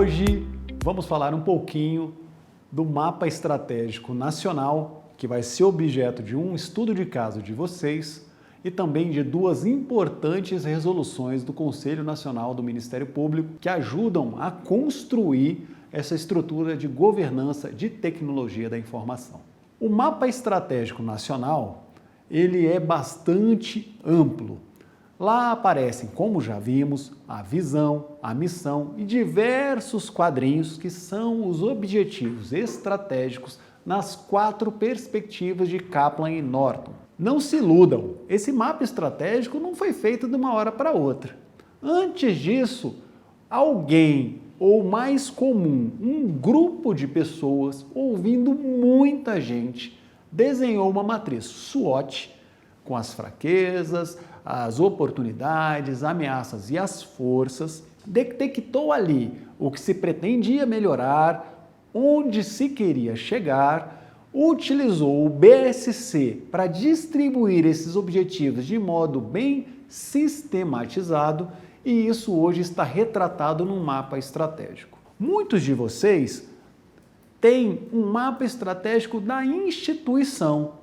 Hoje vamos falar um pouquinho do Mapa Estratégico Nacional, que vai ser objeto de um estudo de caso de vocês e também de duas importantes resoluções do Conselho Nacional do Ministério Público que ajudam a construir essa estrutura de governança de tecnologia da informação. O Mapa Estratégico Nacional, ele é bastante amplo. Lá aparecem, como já vimos, a visão, a missão e diversos quadrinhos que são os objetivos estratégicos nas 4 perspectivas de Kaplan e Norton. Não se iludam, esse mapa estratégico não foi feito de uma hora para outra. Antes disso, alguém, ou mais comum, um grupo de pessoas, ouvindo muita gente, desenhou uma matriz SWOT com as fraquezas, as oportunidades, ameaças e as forças, detectou ali o que se pretendia melhorar, onde se queria chegar, utilizou o BSC para distribuir esses objetivos de modo bem sistematizado e isso hoje está retratado num mapa estratégico. Muitos de vocês têm um mapa estratégico da instituição,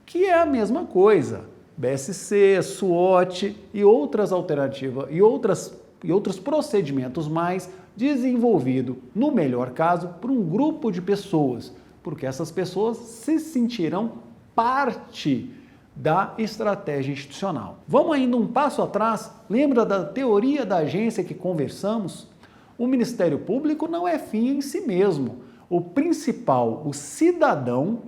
que é a mesma coisa. BSC, SWOT e outras alternativas e outros procedimentos mais desenvolvido, no melhor caso, por um grupo de pessoas, porque essas pessoas se sentirão parte da estratégia institucional. Vamos ainda um passo atrás, lembra da teoria da agência que conversamos? O Ministério Público não é fim em si mesmo. O principal, o cidadão,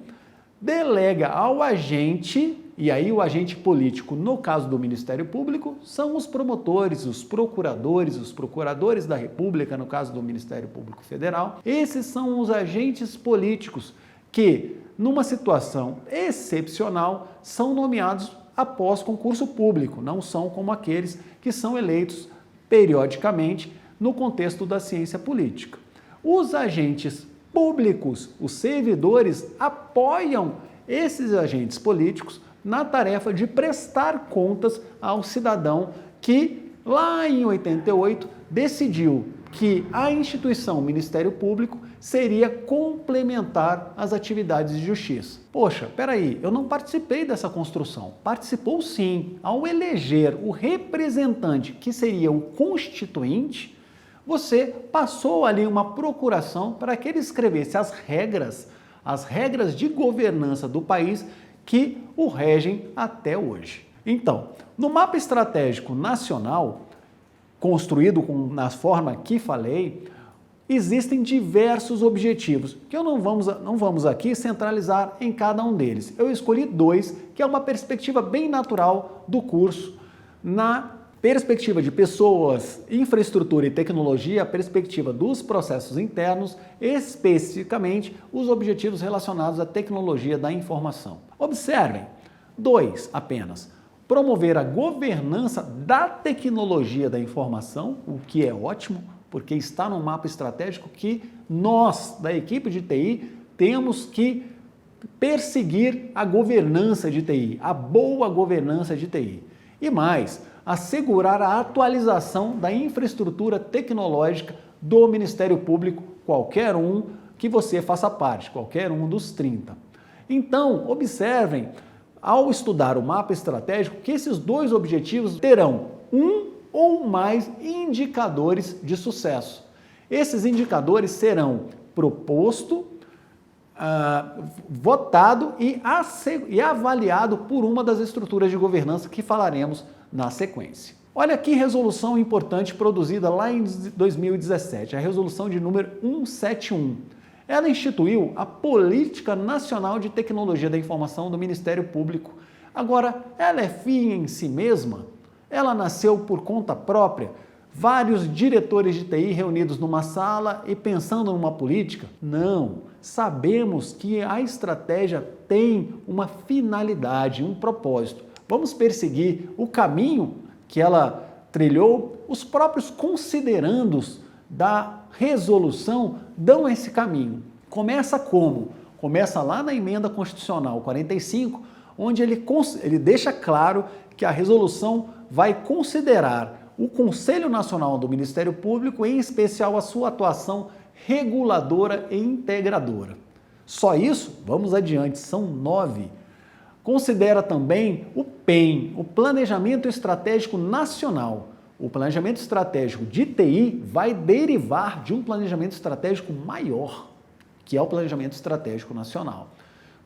delega ao agente, e aí o agente político, no caso do Ministério Público, são os promotores, os procuradores da República, no caso do Ministério Público Federal. Esses são os agentes políticos que, numa situação excepcional, são nomeados após concurso público, não são como aqueles que são eleitos periodicamente no contexto da ciência política. Os agentes públicos, os servidores, apoiam esses agentes políticos na tarefa de prestar contas ao cidadão que, lá em 88, decidiu que a instituição Ministério Público seria complementar às atividades de justiça. Poxa, peraí, eu não participei dessa construção. Participou sim. Ao eleger o representante, que seria o constituinte, você passou ali uma procuração para que ele escrevesse as regras de governança do país que o regem até hoje. Então, no mapa estratégico nacional, construído na forma que falei, existem diversos objetivos, que não vamos aqui centralizar em cada um deles. Eu escolhi 2, que é uma perspectiva bem natural do curso, na perspectiva de pessoas, infraestrutura e tecnologia, a perspectiva dos processos internos, especificamente os objetivos relacionados à tecnologia da informação. Observem, 2 apenas. Promover a governança da tecnologia da informação, o que é ótimo, porque está no mapa estratégico que nós, da equipe de TI, temos que perseguir a governança de TI, a boa governança de TI. E mais, assegurar a atualização da infraestrutura tecnológica do Ministério Público, qualquer um que você faça parte, qualquer um dos 30. Então, observem, ao estudar o mapa estratégico, que esses 2 objetivos terão um ou mais indicadores de sucesso. Esses indicadores serão proposto, votado e avaliado por uma das estruturas de governança que falaremos na sequência. Olha que resolução importante produzida lá em 2017, a resolução de número 171. Ela instituiu a Política Nacional de Tecnologia da Informação do Ministério Público. Agora, ela é fim em si mesma? Ela nasceu por conta própria? Vários diretores de TI reunidos numa sala e pensando numa política? Não. Sabemos que a estratégia tem uma finalidade, um propósito. Vamos perseguir o caminho que ela trilhou. Os próprios considerandos da resolução dão esse caminho. Começa como? Começa lá na Emenda Constitucional 45, onde ele deixa claro que a resolução vai considerar o Conselho Nacional do Ministério Público, em especial a sua atuação reguladora e integradora. Só isso? Vamos adiante, são 9. Considera também o PEN, o Planejamento Estratégico Nacional. O planejamento estratégico de TI vai derivar de um planejamento estratégico maior, que é o Planejamento Estratégico Nacional.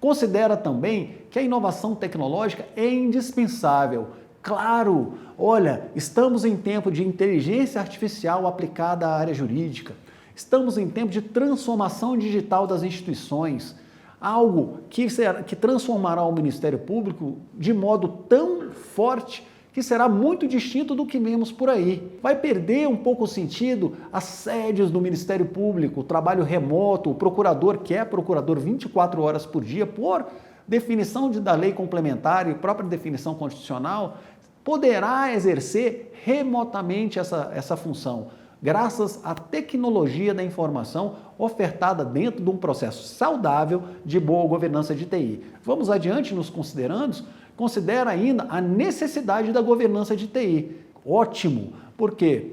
Considera também que a inovação tecnológica é indispensável. Claro, olha, estamos em tempo de inteligência artificial aplicada à área jurídica. Estamos em tempo de transformação digital das instituições, algo que transformará o Ministério Público de modo tão forte que será muito distinto do que vemos por aí. Vai perder um pouco o sentido as sedes do Ministério Público, o trabalho remoto, o procurador que é procurador 24 horas por dia, por definição da lei complementar e própria definição constitucional, poderá exercer remotamente essa função, graças à tecnologia da informação ofertada dentro de um processo saudável de boa governança de TI. Vamos adiante nos considerandos? Considera ainda a necessidade da governança de TI. Ótimo, porque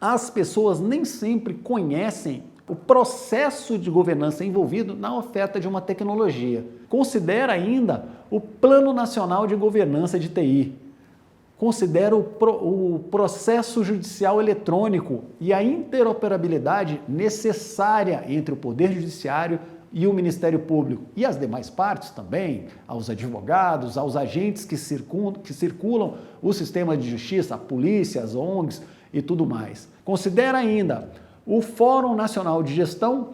as pessoas nem sempre conhecem o processo de governança envolvido na oferta de uma tecnologia. Considera ainda o Plano Nacional de Governança de TI. Considera o processo judicial eletrônico e a interoperabilidade necessária entre o Poder Judiciário e o Ministério Público e as demais partes também, aos advogados, aos agentes que circulam o sistema de justiça, a polícia, as ONGs e tudo mais. Considera ainda o Fórum Nacional de Gestão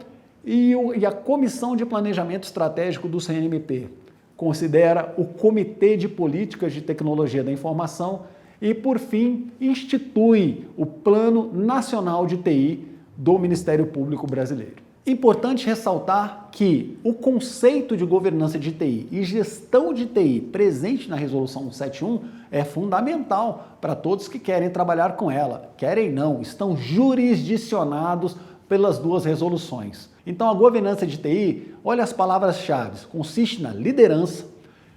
e a Comissão de Planejamento Estratégico do CNMP. Considera o Comitê de Políticas de Tecnologia da Informação e, por fim, institui o Plano Nacional de TI do Ministério Público Brasileiro. Importante ressaltar que o conceito de governança de TI e gestão de TI presente na Resolução 171 é fundamental para todos que querem trabalhar com ela. Querem não, estão jurisdicionados pelas duas resoluções. Então a governança de TI, olha as palavras-chave, consiste na liderança,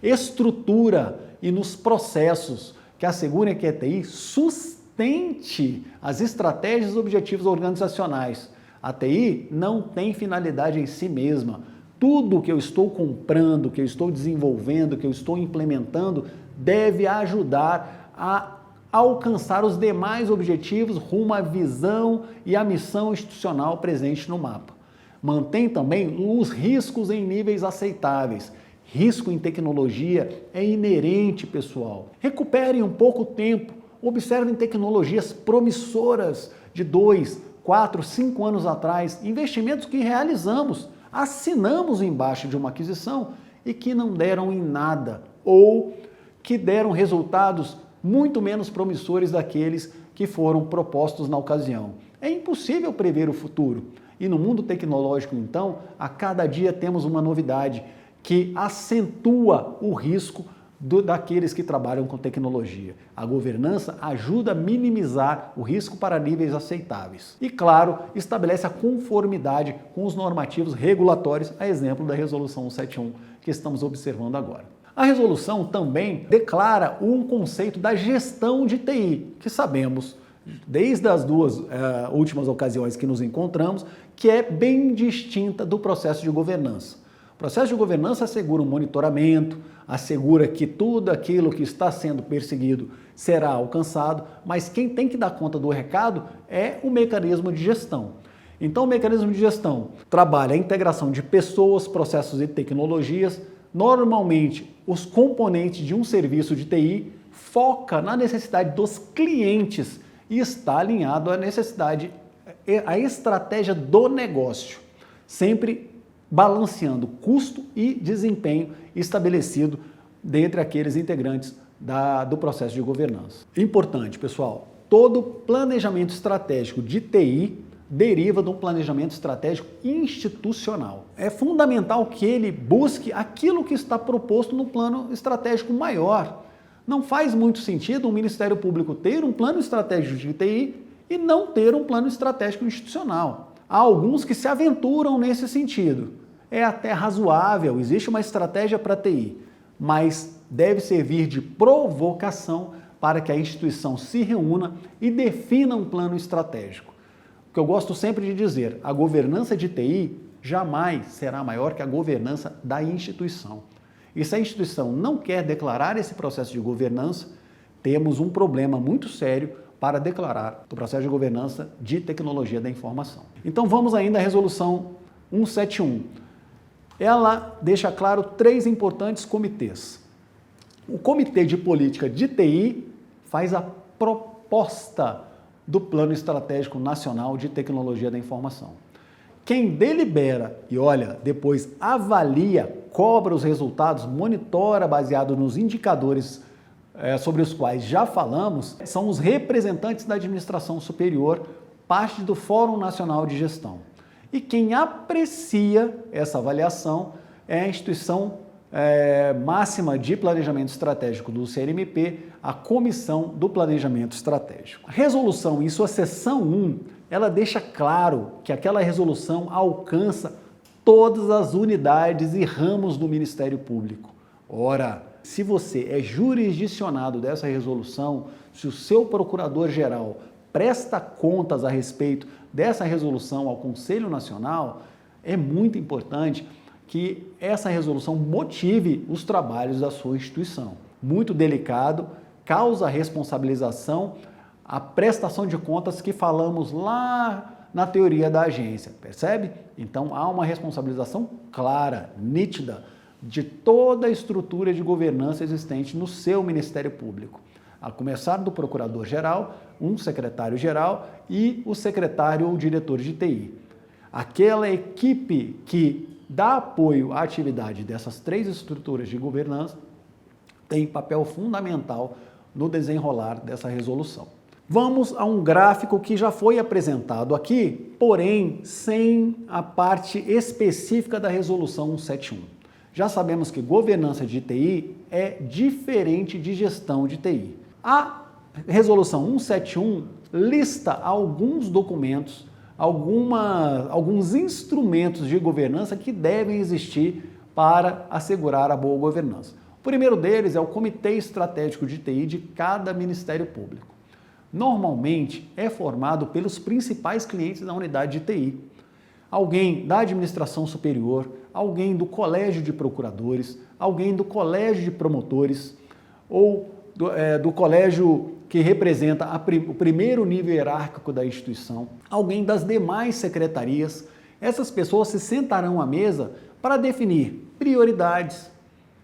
estrutura e nos processos que assegurem que a TI sustente as estratégias e objetivos organizacionais. A TI não tem finalidade em si mesma. Tudo que eu estou comprando, que eu estou desenvolvendo, que eu estou implementando, deve ajudar a alcançar os demais objetivos rumo à visão e à missão institucional presente no mapa. Mantém também os riscos em níveis aceitáveis. Risco em tecnologia é inerente, pessoal. Recuperem um pouco o tempo, observem tecnologias promissoras de 2, 4, 5 anos atrás, investimentos que realizamos, assinamos embaixo de uma aquisição e que não deram em nada, ou que deram resultados muito menos promissores daqueles que foram propostos na ocasião. É impossível prever o futuro. E no mundo tecnológico, então, a cada dia temos uma novidade que acentua o risco daqueles que trabalham com tecnologia. A governança ajuda a minimizar o risco para níveis aceitáveis. E, claro, estabelece a conformidade com os normativos regulatórios, a exemplo da Resolução 171 que estamos observando agora. A resolução também declara um conceito da gestão de TI, que sabemos, desde as duas últimas ocasiões que nos encontramos, que é bem distinta do processo de governança. O processo de governança assegura um monitoramento, assegura que tudo aquilo que está sendo perseguido será alcançado, mas quem tem que dar conta do recado é o mecanismo de gestão. Então, o mecanismo de gestão trabalha a integração de pessoas, processos e tecnologias. Normalmente, os componentes de um serviço de TI foca na necessidade dos clientes e está alinhado à necessidade, à estratégia do negócio, sempre balanceando custo e desempenho estabelecido dentre aqueles integrantes do processo de governança. Importante, pessoal, todo planejamento estratégico de TI deriva de um planejamento estratégico institucional. É fundamental que ele busque aquilo que está proposto no plano estratégico maior. Não faz muito sentido o Ministério Público ter um plano estratégico de TI e não ter um plano estratégico institucional. Há alguns que se aventuram nesse sentido. É até razoável, existe uma estratégia para TI, mas deve servir de provocação para que a instituição se reúna e defina um plano estratégico. O que eu gosto sempre de dizer, a governança de TI jamais será maior que a governança da instituição. E se a instituição não quer declarar esse processo de governança, temos um problema muito sério para declarar o processo de governança de tecnologia da informação. Então vamos ainda à resolução 171. Ela deixa claro 3 importantes comitês. O Comitê de Política de TI faz a proposta do Plano Estratégico Nacional de Tecnologia da Informação. Quem delibera e, olha, depois avalia, cobra os resultados, monitora baseado nos indicadores sobre os quais já falamos, são os representantes da administração superior, parte do Fórum Nacional de Gestão. E quem aprecia essa avaliação é a instituição máxima de planejamento estratégico do CNMP, a Comissão do Planejamento Estratégico. A resolução, em sua seção 1, ela deixa claro que aquela resolução alcança todas as unidades e ramos do Ministério Público. Ora, se você é jurisdicionado dessa resolução, se o seu procurador-geral presta contas a respeito dessa resolução ao Conselho Nacional, é muito importante que essa resolução motive os trabalhos da sua instituição. Muito delicado, causa responsabilização, a prestação de contas que falamos lá na teoria da agência, percebe? Então há uma responsabilização clara, nítida, de toda a estrutura de governança existente no seu Ministério Público, a começar do Procurador-Geral, um secretário-geral e o secretário ou diretor de TI. Aquela equipe que dá apoio à atividade dessas 3 estruturas de governança tem papel fundamental no desenrolar dessa resolução. Vamos a um gráfico que já foi apresentado aqui, porém sem a parte específica da resolução 171. Já sabemos que governança de TI é diferente de gestão de TI. A resolução 171 lista alguns documentos, alguns instrumentos de governança que devem existir para assegurar a boa governança. O primeiro deles é o Comitê Estratégico de TI de cada Ministério Público. Normalmente é formado pelos principais clientes da unidade de TI. Alguém da administração superior, alguém do colégio de procuradores, alguém do colégio de promotores ou do colégio que representa o primeiro nível hierárquico da instituição, alguém das demais secretarias. Essas pessoas se sentarão à mesa para definir prioridades,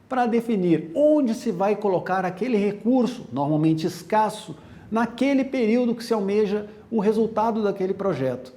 para definir onde se vai colocar aquele recurso, normalmente escasso, naquele período que se almeja o resultado daquele projeto.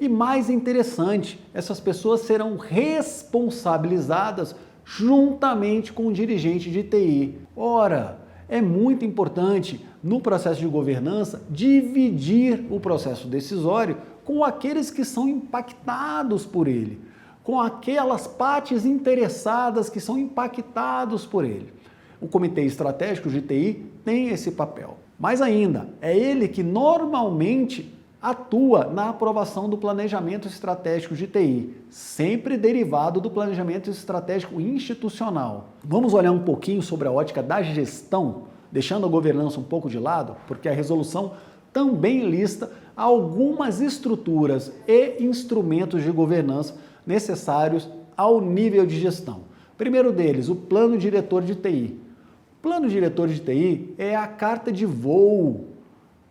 E mais interessante, essas pessoas serão responsabilizadas juntamente com o dirigente de TI. Ora, é muito importante no processo de governança dividir o processo decisório com aqueles que são impactados por ele, com aquelas partes interessadas que são impactados por ele. O Comitê Estratégico de TI tem esse papel. Mais ainda, é ele que normalmente atua na aprovação do planejamento estratégico de TI, sempre derivado do planejamento estratégico institucional. Vamos olhar um pouquinho sobre a ótica da gestão, deixando a governança um pouco de lado, porque a resolução também lista algumas estruturas e instrumentos de governança necessários ao nível de gestão. Primeiro deles, o Plano Diretor de TI. O Plano Diretor de TI é a carta de voo.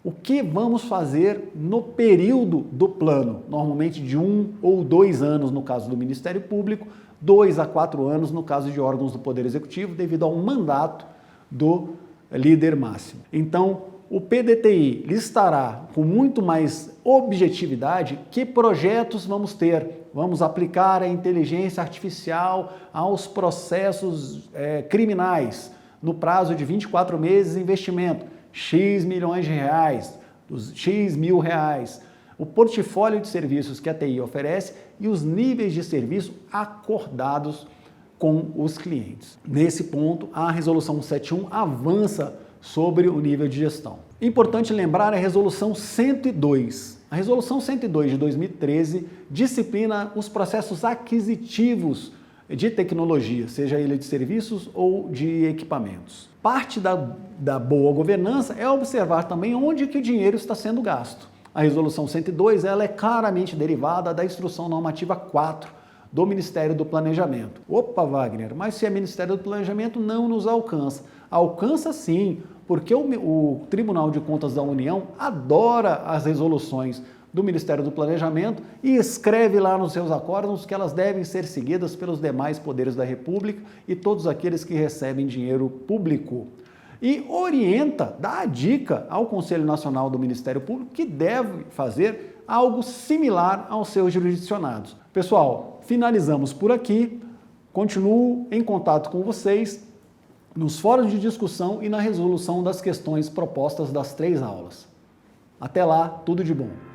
O que vamos fazer no período do plano? Normalmente de 1 ou 2 anos no caso do Ministério Público, 2 a 4 anos no caso de órgãos do Poder Executivo, devido ao mandato do líder máximo. Então, o PDTI listará com muito mais objetividade que projetos vamos ter. Vamos aplicar a inteligência artificial aos processos criminais no prazo de 24 meses, investimento X milhões de reais, X mil reais, o portfólio de serviços que a TI oferece e os níveis de serviço acordados com os clientes. Nesse ponto, a Resolução 171 avança sobre o nível de gestão. Importante lembrar a Resolução 102. A Resolução 102 de 2013 disciplina os processos aquisitivos de tecnologia, seja ele de serviços ou de equipamentos. Parte da boa governança é observar também onde que o dinheiro está sendo gasto. A Resolução 102 ela é claramente derivada da Instrução Normativa 4 do Ministério do Planejamento. Opa, Wagner, mas se é Ministério do Planejamento não nos alcança. Alcança sim, porque o Tribunal de Contas da União adora as resoluções do Ministério do Planejamento e escreve lá nos seus acórdãos que elas devem ser seguidas pelos demais poderes da República e todos aqueles que recebem dinheiro público. E orienta, dá a dica ao Conselho Nacional do Ministério Público que deve fazer algo similar aos seus jurisdicionados. Pessoal, finalizamos por aqui. Continuo em contato com vocês nos fóruns de discussão e na resolução das questões propostas das 3 aulas. Até lá, tudo de bom!